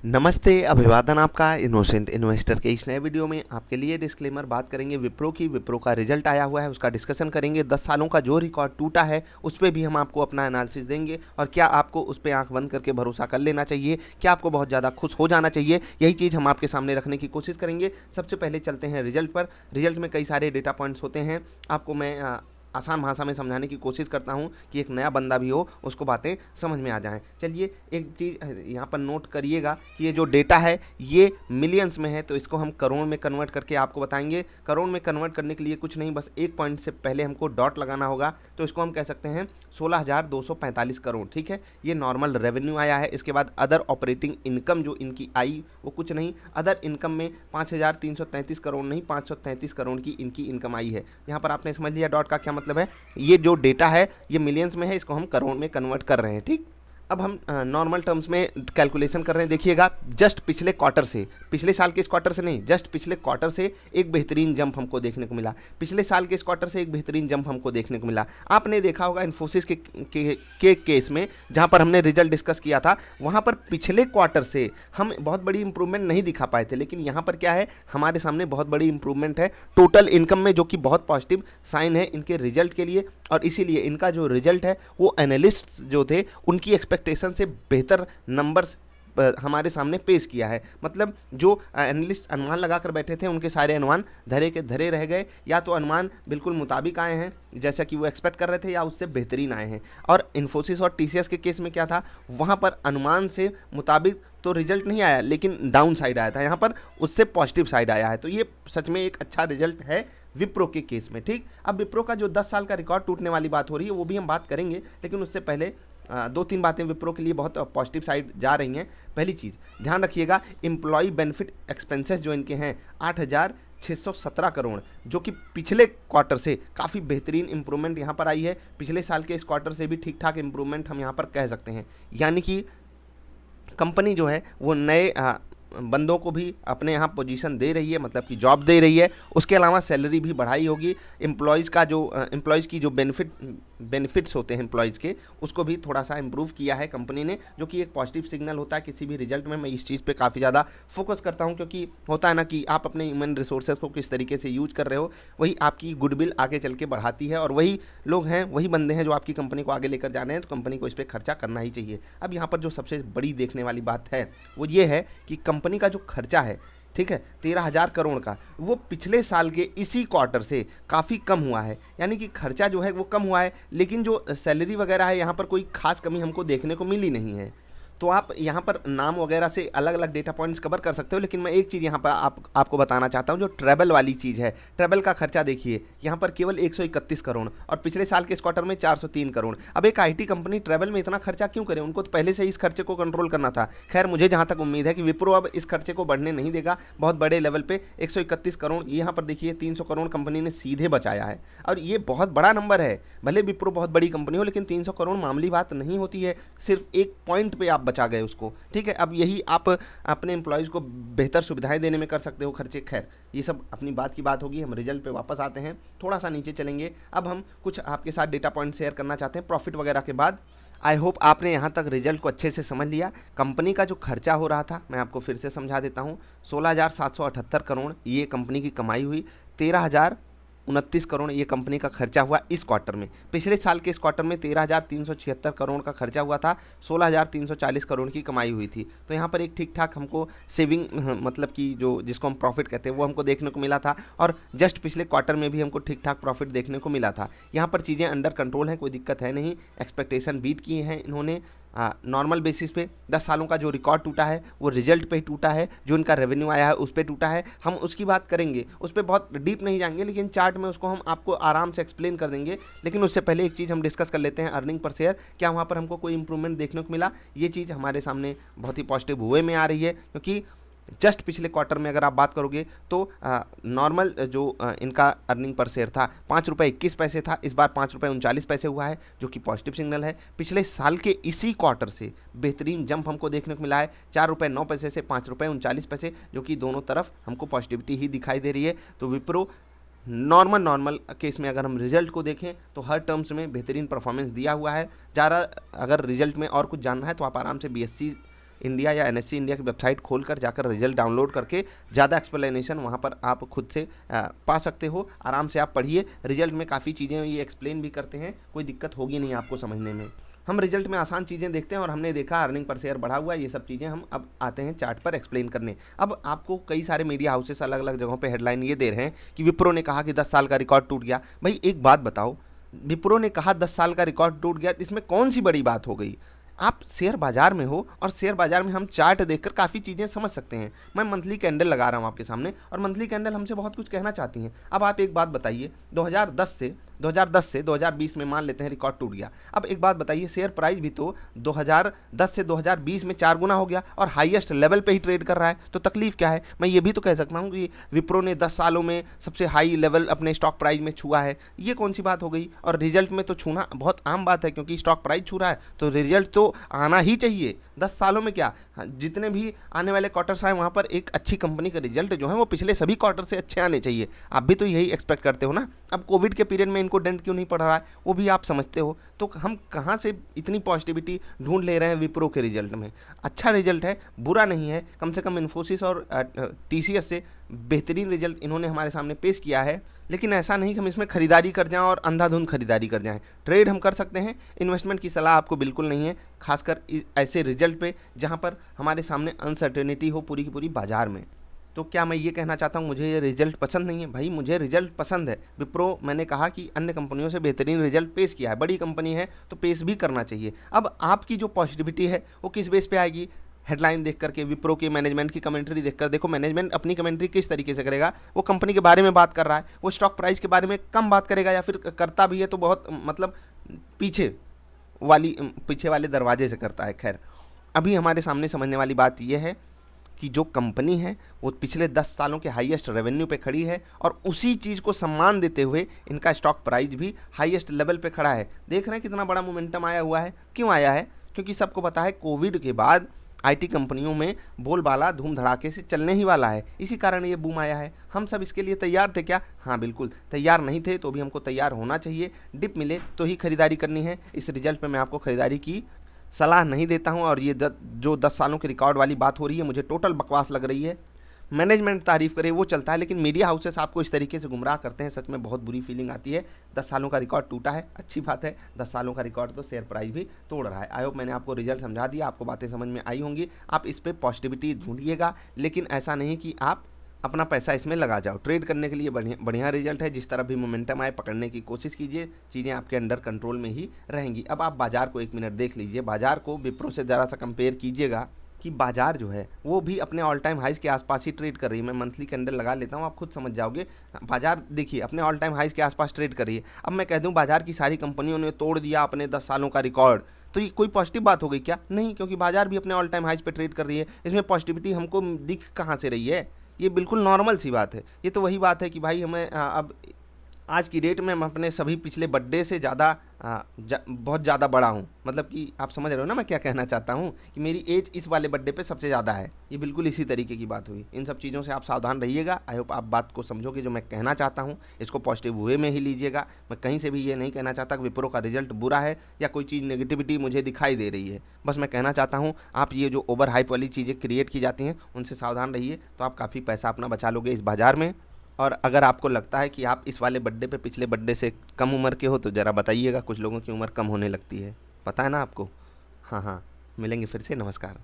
नमस्ते, अभिवादन आपका इनोसेंट इन्वेस्टर के इस नए वीडियो में आपके लिए डिस्क्लेमर बात करेंगे विप्रो का रिजल्ट आया हुआ है उसका डिस्कशन करेंगे। 10 सालों का जो रिकॉर्ड टूटा है उस पर भी हम आपको अपना एनालिसिस देंगे और क्या आपको उस पर आंख बंद करके भरोसा कर लेना चाहिए, क्या आपको बहुत ज़्यादा खुश हो जाना चाहिए, यही चीज़ हम आपके सामने रखने की कोशिश करेंगे। सबसे पहले चलते हैं रिजल्ट पर। रिजल्ट में कई सारे डेटा पॉइंट्स होते हैं, आपको मैं आसान भाषा में समझाने की कोशिश करता हूँ कि एक नया बंदा भी हो उसको बातें समझ में आ जाएं। चलिए एक चीज़ यहाँ पर नोट करिएगा कि ये जो डेटा है ये मिलियंस में है, तो इसको हम करोड़ में कन्वर्ट करके आपको बताएंगे। करोड़ में कन्वर्ट करने के लिए कुछ नहीं, बस एक पॉइंट से पहले हमको डॉट लगाना होगा, तो इसको हम कह सकते हैं 16,245 करोड़। ठीक है, ये नॉर्मल रेवेन्यू आया है। इसके बाद अदर ऑपरेटिंग इनकम जो इनकी आई वो कुछ नहीं, अदर इनकम में 5,333 करोड़ नहीं 533 करोड़ की इनकी इनकम आई है। यहाँ पर आपने समझ लिया डॉट का क्या मतलब है। ये जो डेटा है ये मिलियंस में है, इसको हम करोड़ में कन्वर्ट कर रहे हैं। ठीक, अब हम नॉर्मल टर्म्स में कैलकुलेशन कर रहे हैं। देखिएगा, जस्ट पिछले क्वार्टर से, पिछले साल के इस क्वार्टर से नहीं, जस्ट पिछले क्वार्टर से एक बेहतरीन जंप हमको देखने को मिला। पिछले साल के इस क्वार्टर से एक बेहतरीन जंप हमको देखने को मिला। आपने देखा होगा इन्फोसिस के केस में जहां पर हमने रिजल्ट डिस्कस किया था, वहां पर पिछले क्वार्टर से हम बहुत बड़ी इंप्रूवमेंट नहीं दिखा पाए थे, लेकिन यहाँ पर क्या है, हमारे सामने बहुत बड़ी इंप्रूवमेंट है टोटल इनकम में, जो कि बहुत पॉजिटिव साइन है इनके रिजल्ट के लिए। और इसीलिए इनका जो रिजल्ट है वो एनालिस्ट जो थे उनकी एक्सपेक्टेशन से बेहतर नंबर्स हमारे सामने पेश किया है। मतलब जो एनालिस्ट अनुमान लगाकर बैठे थे उनके सारे अनुमान धरे के धरे रह गए, या तो अनुमान बिल्कुल मुताबिक आए हैं जैसा कि वो एक्सपेक्ट कर रहे थे, या उससे बेहतरीन आए हैं। और इन्फोसिस और टीसीएस के केस में क्या था, वहाँ पर अनुमान से मुताबिक तो रिजल्ट नहीं आया, लेकिन डाउन साइड आया था, यहाँ पर उससे पॉजिटिव साइड आया है। तो ये सच में एक अच्छा रिजल्ट है विप्रो के केस में। ठीक, अब विप्रो का जो 10 साल का रिकॉर्ड टूटने वाली बात हो रही है वो भी हम बात करेंगे, लेकिन उससे पहले दो तीन बातें विप्रो के लिए बहुत पॉजिटिव साइड जा रही हैं। पहली चीज़ ध्यान रखिएगा, एम्प्लॉय बेनिफिट एक्सपेंसेस जो इनके हैं 8,617 करोड़, जो कि पिछले क्वार्टर से काफ़ी बेहतरीन इंप्रूवमेंट यहाँ पर आई है। पिछले साल के इस क्वार्टर से भी ठीक ठाक इंप्रूवमेंट हम यहाँ पर कह सकते हैं। यानी कि कंपनी जो है वो नए बंदों को भी अपने यहाँ पोजीशन दे रही है, मतलब कि जॉब दे रही है। उसके अलावा सैलरी भी बढ़ाई होगी। एम्प्लॉयज़ की जो बेनिफिट्स होते हैं एम्प्लॉयज़ के, उसको भी थोड़ा सा इम्प्रूव किया है कंपनी ने, जो कि एक पॉजिटिव सिग्नल होता है किसी भी रिजल्ट में। मैं इस चीज़ पे काफ़ी ज़्यादा फोकस करता हूँ, क्योंकि होता है ना कि आप अपने ह्यूमन रिसोर्सेज को किस तरीके से यूज कर रहे हो, वही आपकी गुडविल आगे चल के बढ़ाती है। और वही लोग हैं, वही बंदे हैं जो आपकी कंपनी को आगे लेकर जाने हैं, तो कंपनी को इस पर खर्चा करना ही चाहिए। अब यहाँ पर जो सबसे बड़ी देखने वाली बात है वो ये है कि कंपनी का जो खर्चा है, ठीक है, 13,000 करोड़ का, वो पिछले साल के इसी क्वार्टर से काफ़ी कम हुआ है। यानी कि खर्चा जो है वो कम हुआ है, लेकिन जो सैलरी वगैरह है यहाँ पर कोई खास कमी हमको देखने को मिली नहीं है। तो आप यहाँ पर नाम वगैरह से अलग अलग डेटा पॉइंट्स कवर कर सकते हो, लेकिन मैं एक चीज़ यहाँ पर आपको बताना चाहता हूँ, जो ट्रैवल वाली चीज़ है। ट्रैवल का खर्चा देखिए, यहाँ पर केवल 131 करोड़ और पिछले साल के इस क्वार्टर में 403 करोड़। अब एक आईटी कंपनी ट्रैवल में इतना खर्चा क्यों करे, उनको तो पहले से इस खर्चे को कंट्रोल करना था। खैर, मुझे जहाँ तक उम्मीद है कि विप्रो अब इस खर्चे को बढ़ने नहीं देगा बहुत बड़े लेवल पर। 131 करोड़, यहाँ पर देखिए 300 करोड़ कंपनी ने सीधे बचाया है, और ये बहुत बड़ा नंबर है। भले विप्रो बहुत बड़ी कंपनी हो, लेकिन 300 करोड़ मामूली बात नहीं होती है। सिर्फ एक पॉइंट पे आप बचा गए उसको। ठीक है, अब यही आप अपने एम्प्लॉयज़ को बेहतर सुविधाएं देने में कर सकते हो खर्चे। खैर, ये सब अपनी बात की बात होगी। हम रिजल्ट पे वापस आते हैं, थोड़ा सा नीचे चलेंगे। अब हम कुछ आपके साथ डेटा पॉइंट शेयर करना चाहते हैं प्रॉफिट वगैरह के बाद। आई होप आपने यहाँ तक रिजल्ट को अच्छे से समझ लिया। कंपनी का जो खर्चा हो रहा था मैं आपको फिर से समझा देता हूँ, 16,778 करोड़ ये कंपनी की कमाई हुई, 13,029 करोड़ ये कंपनी का खर्चा हुआ इस क्वार्टर में। पिछले साल के इस क्वार्टर में 13,376 करोड़ का खर्चा हुआ था, 16,340 करोड़ की कमाई हुई थी। तो यहाँ पर एक ठीक ठाक हमको सेविंग, मतलब कि जो जिसको हम प्रॉफिट कहते हैं, वो हमको देखने को मिला था। और जस्ट पिछले क्वार्टर में भी हमको ठीक ठाक प्रॉफिट देखने को मिला था। यहाँ पर चीज़ें अंडर कंट्रोल हैं, कोई दिक्कत है नहीं। एक्सपेक्टेशन बीट किए हैं इन्होंने। नॉर्मल बेसिस पे 10 सालों का जो रिकॉर्ड टूटा है वो रिजल्ट पे ही टूटा है, जो इनका रेवेन्यू आया है उस पे टूटा है। हम उसकी बात करेंगे, उस पर बहुत डीप नहीं जाएंगे, लेकिन चार्ट में उसको हम आपको आराम से एक्सप्लेन कर देंगे। लेकिन उससे पहले एक चीज़ हम डिस्कस कर लेते हैं, अर्निंग पर शेयर। क्या वहाँ पर हमको कोई इंप्रूवमेंट देखने को मिला? ये चीज़ हमारे सामने बहुत ही पॉजिटिव वे में आ रही है, क्योंकि जस्ट पिछले क्वार्टर में अगर आप बात करोगे तो नॉर्मल जो इनका अर्निंग पर शेयर था 5 रुपये 21 पैसे था, इस बार 5 रुपये 39 पैसे हुआ है, जो कि पॉजिटिव सिग्नल है। पिछले साल के इसी क्वार्टर से बेहतरीन जंप हमको देखने को मिला है, 4 रुपये 9 पैसे से 5 रुपये 39 पैसे, जो कि दोनों तरफ हमको पॉजिटिविटी ही दिखाई दे रही है। तो विप्रो नॉर्मल केस में अगर हम रिजल्ट को देखें तो हर टर्म्स में बेहतरीन परफॉर्मेंस दिया हुआ है। ज़्यादा अगर रिजल्ट में और कुछ जानना है तो आप आराम से BSc इंडिया या एनएससी इंडिया की वेबसाइट खोलकर जाकर रिजल्ट डाउनलोड करके ज़्यादा एक्सप्लेनेशन वहाँ पर आप खुद से पा सकते हो। आराम से आप पढ़िए, रिजल्ट में काफ़ी चीज़ें ये एक्सप्लेन भी करते हैं, कोई दिक्कत होगी नहीं आपको समझने में। हम रिजल्ट में आसान चीज़ें देखते हैं और हमने देखा अर्निंग पर शेयर बढ़ा हुआ है, ये सब चीज़ें हम अब आते हैं चार्ट पर एक्सप्लेन करने। अब आपको कई सारे मीडिया हाउसेस अलग अलग जगहों पे हेडलाइन ये दे रहे हैं कि विप्रो ने कहा कि 10 साल का रिकॉर्ड टूट गया। भाई एक बात बताओ, विप्रो ने कहा 10 साल का रिकॉर्ड टूट गया, इसमें कौन सी बड़ी बात हो गई? आप शेयर बाजार में हो और शेयर बाजार में हम चार्ट देखकर काफ़ी चीज़ें समझ सकते हैं। मैं मंथली कैंडल लगा रहा हूँ आपके सामने और मंथली कैंडल हमसे बहुत कुछ कहना चाहती हैं। अब आप एक बात बताइए, 2010 से 2020 में मान लेते हैं रिकॉर्ड टूट गया। अब एक बात बताइए, शेयर प्राइस भी तो 2010 से 2020 में 4 गुना हो गया और हाईएस्ट लेवल पे ही ट्रेड कर रहा है, तो तकलीफ क्या है? मैं ये भी तो कह सकता हूँ कि विप्रो ने 10 सालों में सबसे हाई लेवल अपने स्टॉक प्राइस में छुआ है, ये कौन सी बात हो गई? और रिजल्ट में तो छूना बहुत आम बात है, क्योंकि स्टॉक प्राइस छू रहा है तो रिजल्ट तो आना ही चाहिए। 10 सालों में क्या, जितने भी आने वाले क्वार्टर्स आए वहाँ पर एक अच्छी कंपनी का रिजल्ट जो है वो पिछले सभी क्वार्टर से अच्छे आने चाहिए। आप भी तो यही एक्सपेक्ट करते हो ना। अब कोविड के पीरियड में इनको डेंट क्यों नहीं पड़ रहा है वो भी आप समझते हो। तो हम कहाँ से इतनी पॉजिटिविटी ढूंढ ले रहे हैं विप्रो के रिजल्ट में? अच्छा रिजल्ट है, बुरा नहीं है। कम से कम इन्फोसिस और टीसीएस से बेहतरीन रिजल्ट इन्होंने हमारे सामने पेश किया है। लेकिन ऐसा नहीं कि हम इसमें खरीदारी कर जाएं और अंधाधुंध खरीदारी कर जाएं। ट्रेड हम कर सकते हैं, इन्वेस्टमेंट की सलाह आपको बिल्कुल नहीं है, खासकर ऐसे रिजल्ट पे जहां पर हमारे सामने अनसर्टेनिटी हो पूरी की पूरी बाजार में। तो क्या मैं ये कहना चाहता हूँ मुझे ये रिजल्ट पसंद नहीं है? भाई मुझे रिजल्ट पसंद है। विप्रो मैंने कहा कि अन्य कंपनियों से बेहतरीन रिजल्ट पेश किया है, बड़ी कंपनी है तो पेश भी करना चाहिए। अब आपकी जो पॉजिटिविटी है वो किस बेस पे आएगी? हेडलाइन देख करके, विप्रो के मैनेजमेंट की कमेंट्री देखकर। देखो मैनेजमेंट अपनी कमेंट्री किस तरीके से करेगा, वो कंपनी के बारे में बात कर रहा है, वो स्टॉक प्राइस के बारे में कम बात करेगा, या फिर करता भी है तो बहुत मतलब पीछे वाले दरवाजे से करता है। खैर, अभी हमारे सामने समझने वाली बात यह है कि जो कंपनी है वो पिछले 10 सालों के हाईएस्ट रेवेन्यू पे खड़ी है और उसी चीज़ को सम्मान देते हुए इनका स्टॉक प्राइस भी हाईएस्ट लेवल पे खड़ा है। देख रहे हैं कितना बड़ा मोमेंटम आया हुआ है। क्यों आया है? क्योंकि सबको पता है कोविड के बाद आईटी कंपनियों में बोलबाला धूम धड़ाके से चलने ही वाला है, इसी कारण ये बूम आया है। हम सब इसके लिए तैयार थे क्या? हाँ बिल्कुल तैयार नहीं थे, तो भी हमको तैयार होना चाहिए। डिप मिले तो ही खरीदारी करनी है। इस रिजल्ट पे मैं आपको खरीदारी की सलाह नहीं देता हूं। और ये जो 10 सालों के रिकॉर्ड वाली बात हो रही है मुझे टोटल बकवास लग रही है। मैनेजमेंट तारीफ करे वो चलता है, लेकिन मीडिया हाउसेस आपको इस तरीके से गुमराह करते हैं, सच में बहुत बुरी फीलिंग आती है। 10 सालों का रिकॉर्ड टूटा है, अच्छी बात है। 10 सालों का रिकॉर्ड तो शेयर प्राइस भी तोड़ रहा है। आई होप मैंने आपको रिजल्ट समझा दिया, आपको बातें समझ में आई होंगी। आप इस पर पॉजिटिविटी ढूंढिएगा, लेकिन ऐसा नहीं कि आप अपना पैसा इसमें लगा जाओ। ट्रेड करने के लिए बढ़िया रिजल्ट है, जिस तरह भी मोमेंटम आए पकड़ने की कोशिश कीजिए, चीज़ें आपके अंडर कंट्रोल में ही रहेंगी। अब आप बाजार को 1 मिनट देख लीजिए, बाजार को विप्रो से ज़रा सा कंपेयर कीजिएगा कि बाजार जो है वो भी अपने ऑल टाइम हाइज के आसपास ही ट्रेड कर रही है। मैं मंथली कैंडल लगा लेता हूँ, आप खुद समझ जाओगे। बाजार देखिए अपने ऑल टाइम हाइज के आसपास ट्रेड कर रही है। अब मैं कह दूँ बाजार की सारी कंपनियों ने तोड़ दिया अपने 10 सालों का रिकॉर्ड, तो ये कोई पॉजिटिव बात हो गई क्या? नहीं, क्योंकि बाजार भी अपने ऑल टाइम हाइज पे ट्रेड कर रही है। इसमें पॉजिटिविटी हमको दिख कहाँ से रही है? ये बिल्कुल नॉर्मल सी बात है। ये तो वही बात है कि भाई हमें अब आज की डेट में मैं अपने सभी पिछले बर्थडे से ज़्यादा बहुत ज़्यादा बड़ा हूँ। मतलब कि आप समझ रहे हो ना मैं क्या कहना चाहता हूँ, कि मेरी एज इस वाले बर्थडे पे सबसे ज़्यादा है। ये बिल्कुल इसी तरीके की बात हुई। इन सब चीज़ों से आप सावधान रहिएगा। आई होप आप बात को समझोगे जो मैं कहना चाहता हूँ, इसको पॉजिटिव वे में ही लीजिएगा। मैं कहीं से भी ये नहीं कहना चाहता कि विप्रो का रिजल्ट बुरा है या कोई चीज़ नेगेटिविटी मुझे दिखाई दे रही है। बस मैं कहना चाहता हूँ आप ये जो ओवर हाइप वाली चीज़ें क्रिएट की जाती हैं उनसे सावधान रहिए, तो आप काफ़ी पैसा अपना बचा लोगे इस बाज़ार में। और अगर आपको लगता है कि आप इस वाले बर्थडे पे पिछले बर्थडे से कम उम्र के हो तो ज़रा बताइएगा। कुछ लोगों की उम्र कम होने लगती है, पता है ना आपको। हाँ, मिलेंगे फिर से। नमस्कार।